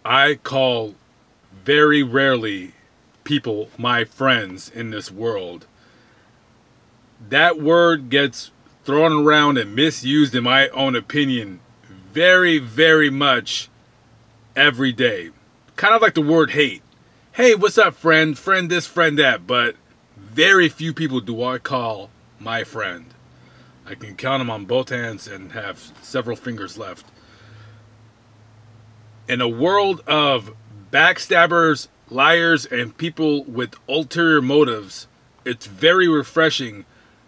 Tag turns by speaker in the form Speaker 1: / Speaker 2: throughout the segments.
Speaker 1: I call very rarely people my friends in this world. That word gets thrown around and misused, in my own opinion, very, very much every day. Kind of like the word hate. Hey, what's up, friend? Friend this, friend that. But very few people do I call my friend. I can count them on both hands and have several fingers left. In a world of backstabbers, liars, and people with ulterior motives, it's very refreshing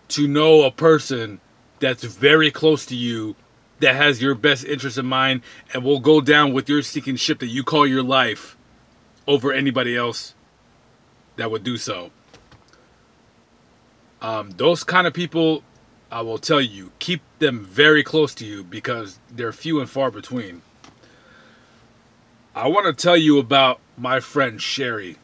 Speaker 1: to know a person that's very close to you, that has your best interest in mind, and will go down with your sinking ship that you call your life over anybody else that would do so. Those kind of people, I will tell you, keep them very close to you because they're few and far between. I want to tell you about my friend Sherri.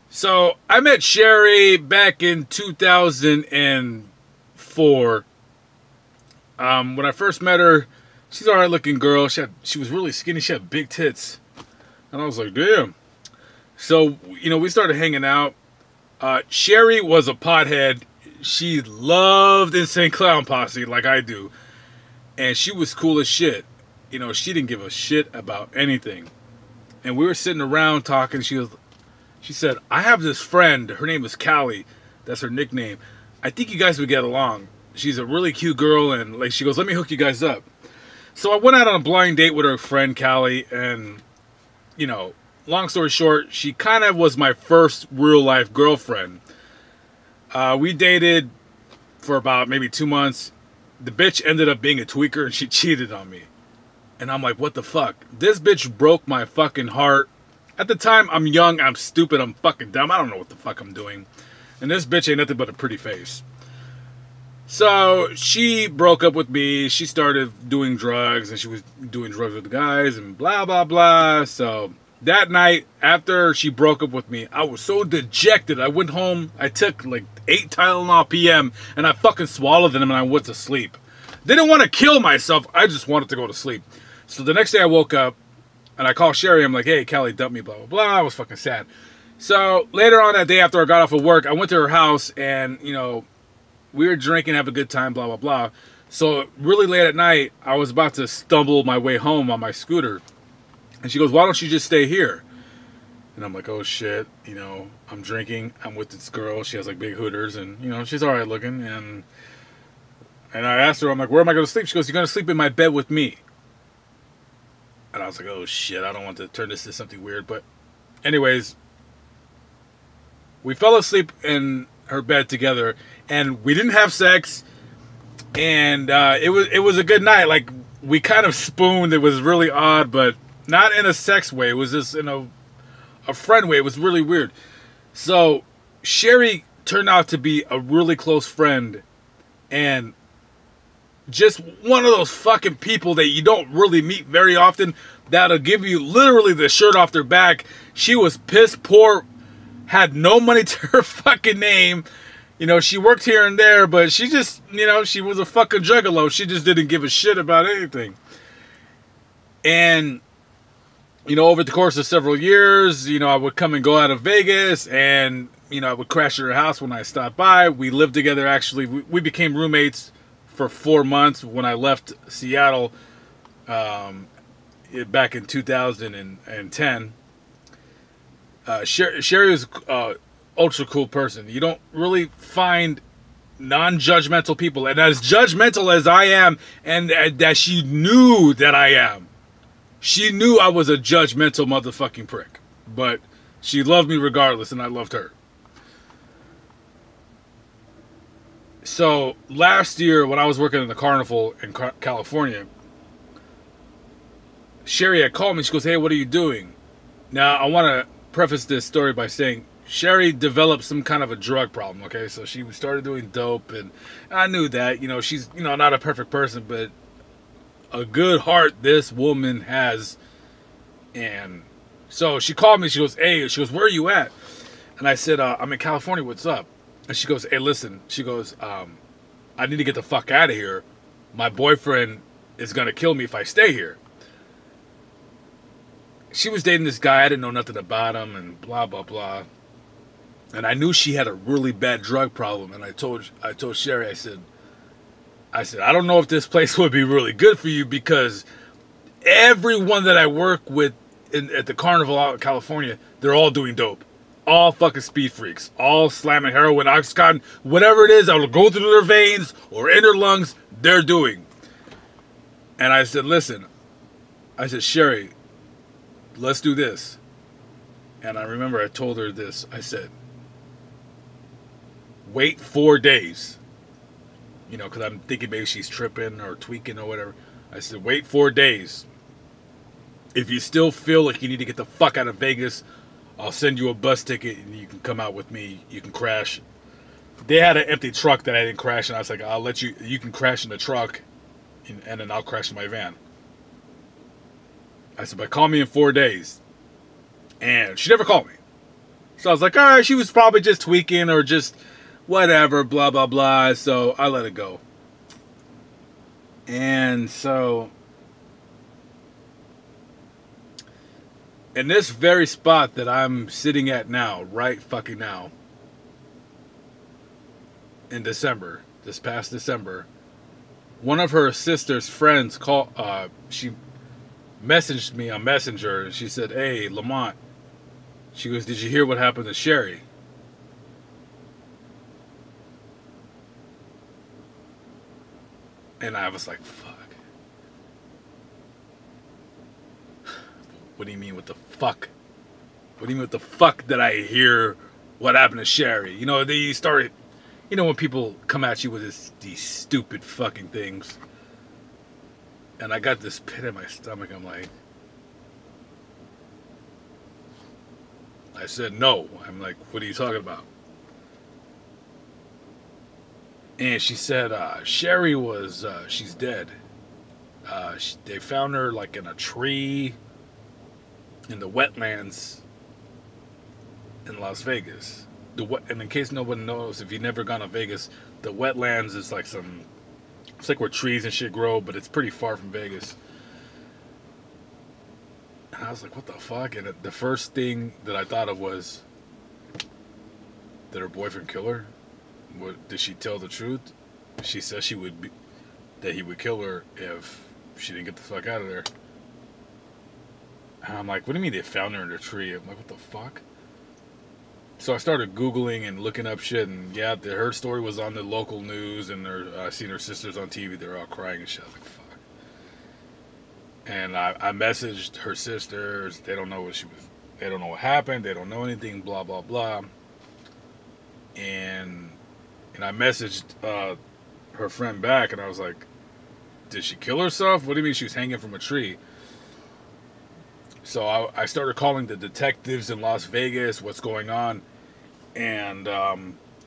Speaker 1: So I met Sherri back in 2004. When I first met her, she's an alright looking girl. She was really skinny. She had big tits. And I was like, damn. So, we started hanging out. Sherri was a pothead. She loved Insane Clown Posse like I do. And she was cool as shit. She didn't give a shit about anything. And we were sitting around talking. She said, I have this friend. Her name is Callie. That's her nickname. I think you guys would get along. She's a really cute girl. And she goes, let me hook you guys up. So I went out on a blind date with her friend Callie. And, long story short, she kind of was my first real life girlfriend. We dated for about maybe 2 months. The bitch ended up being a tweaker and she cheated on me. And I'm like, what the fuck? This bitch broke my fucking heart. At the time, I'm young, I'm stupid, I'm fucking dumb. I don't know what the fuck I'm doing. And this bitch ain't nothing but a pretty face. So she broke up with me. She started doing drugs, and she was doing drugs with the guys and blah, blah, blah. So that night, after she broke up with me, I was so dejected. I went home, I took like 8 Tylenol PM, and I fucking swallowed them and I went to sleep. Didn't want to kill myself, I just wanted to go to sleep. So the next day I woke up, and I called Sherri. I'm like, hey, Callie dumped me, blah, blah, blah. I was fucking sad. So later on that day after I got off of work, I went to her house, and, we were drinking, have a good time, blah, blah, blah. So really late at night, I was about to stumble my way home on my scooter. And she goes, why don't you just stay here? And I'm like, oh, shit. I'm drinking. I'm with this girl. She has, like, big hooters, and, she's all right looking. And I asked her, I'm like, where am I going to sleep? She goes, you're going to sleep in my bed with me. And I was like, oh, shit, I don't want to turn this into something weird. But anyways, we fell asleep in her bed together, and we didn't have sex. And it was a good night. Like, we kind of spooned. It was really odd, but not in a sex way. It was just in a friend way. It was really weird. So Sherri turned out to be a really close friend, and just one of those fucking people that you don't really meet very often that'll give you literally the shirt off their back. She was piss poor, had no money to her fucking name. She worked here and there, but she just, she was a fucking juggalo. She just didn't give a shit about anything. And, over the course of several years, I would come and go out of Vegas, and, I would crash at her house when I stopped by. We lived together, actually. We became roommates for 4 months when I left Seattle back in 2010. Sherri was an ultra cool person. You don't really find non-judgmental people, and as judgmental as I am, and that she knew that I am. She knew I was a judgmental motherfucking prick, but she loved me regardless, and I loved her. So last year, when I was working in the carnival in California, Sherri had called me. She goes, hey, what are you doing? Now, I want to preface this story by saying Sherri developed some kind of a drug problem, okay? So she started doing dope, and I knew that. She's, not a perfect person, but a good heart this woman has. And so she called me. She goes, hey, where are you at? And I said, I'm in California. What's up? And she goes, hey, listen. She goes, I need to get the fuck out of here. My boyfriend is going to kill me if I stay here. she was dating this guy. I didn't know nothing about him and blah, blah, blah. And I knew she had a really bad drug problem. And I told Sherri, I said, I don't know if this place would be really good for you because everyone that I work with at the carnival out in California, they're all doing dope. All fucking speed freaks. All slamming heroin, oxycontin, whatever it is that will go through their veins or in their lungs, they're doing. And I said, listen, I said, Sherri, let's do this. And I remember I told her this. I said, wait 4 days. You know, because I'm thinking maybe she's tripping or tweaking or whatever. I said, wait 4 days. If you still feel like you need to get the fuck out of Vegas, I'll send you a bus ticket and you can come out with me. You can crash. They had an empty truck that I didn't crash, and I was like, I'll let you, you can crash in the truck, and then I'll crash in my van. I said, but call me in 4 days. And she never called me. So I was like, all right, she was probably just tweaking or just whatever, blah, blah, blah. So I let it go. And so in this very spot that I'm sitting at now, right fucking now, in December, this past December, one of her sister's friends she messaged me on Messenger, and she said, hey, Lamont, she goes, did you hear what happened to Sherri? And I was like, fuck. What do you mean with the fuck? What do you mean with the fuck did I hear what happened to Sherri? You know, they started, you know, when people come at you with these stupid fucking things. And I got this pit in my stomach. I'm like, I said no. I'm like, what are you talking about? And she said, Sherri was, she's dead. They found her like in a tree in the wetlands in Las Vegas. And in case no one knows, if you've never gone to Vegas, the wetlands is like it's like where trees and shit grow, but it's pretty far from Vegas. And I was like, what the fuck? And the first thing that I thought of was, did her boyfriend kill her? Did she tell the truth? She said that he would kill her if she didn't get the fuck out of there. And I'm like, what do you mean they found her in a tree? I'm like, what the fuck? So I started Googling and looking up shit, and yeah, her story was on the local news, and I seen her sisters on TV. They're all crying and shit. I was like, fuck. And I messaged her sisters. They don't know they don't know what happened. They don't know anything. Blah blah blah. And I messaged her friend back, and I was like, did she kill herself? What do you mean she was hanging from a tree? So I started calling the detectives in Las Vegas, what's going on. And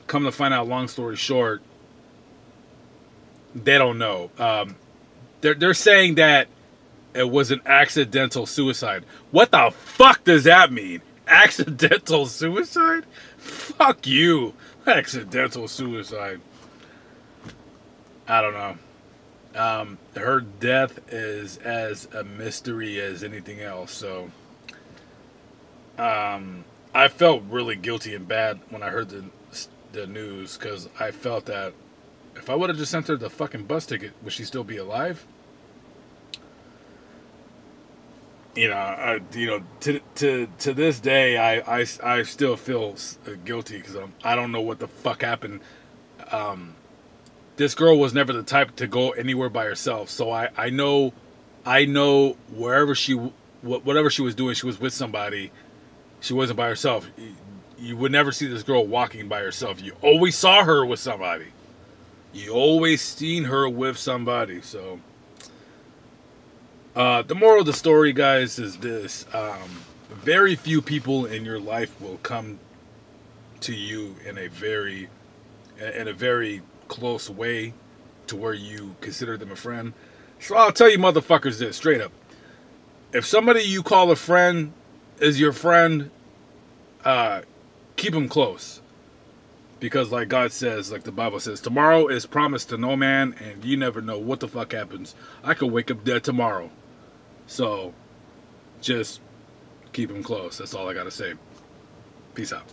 Speaker 1: come to find out, long story short, they don't know. They're saying that it was an accidental suicide. What the fuck does that mean? Accidental suicide? Fuck you. Accidental suicide. I don't know. Her death is as a mystery as anything else. So I felt really guilty and bad when I heard the news, because I felt that if I would have just sent her the fucking bus ticket, would she still be alive? You know, to this day, I still feel guilty, because I don't know what the fuck happened. This girl was never the type to go anywhere by herself. So I know whatever she was doing, she was with somebody. She wasn't by herself. You would never see this girl walking by herself. You always saw her with somebody. You always seen her with somebody. So the moral of the story, guys, is this: very few people in your life will come to you in a very close way to where you consider them a friend. So I'll tell you motherfuckers this straight up: if somebody you call a friend is your friend, keep them close, because like God says, like the Bible says, tomorrow is promised to no man, and you never know what the fuck happens. I could wake up dead tomorrow. So just keep them close. That's all I got to say. Peace out.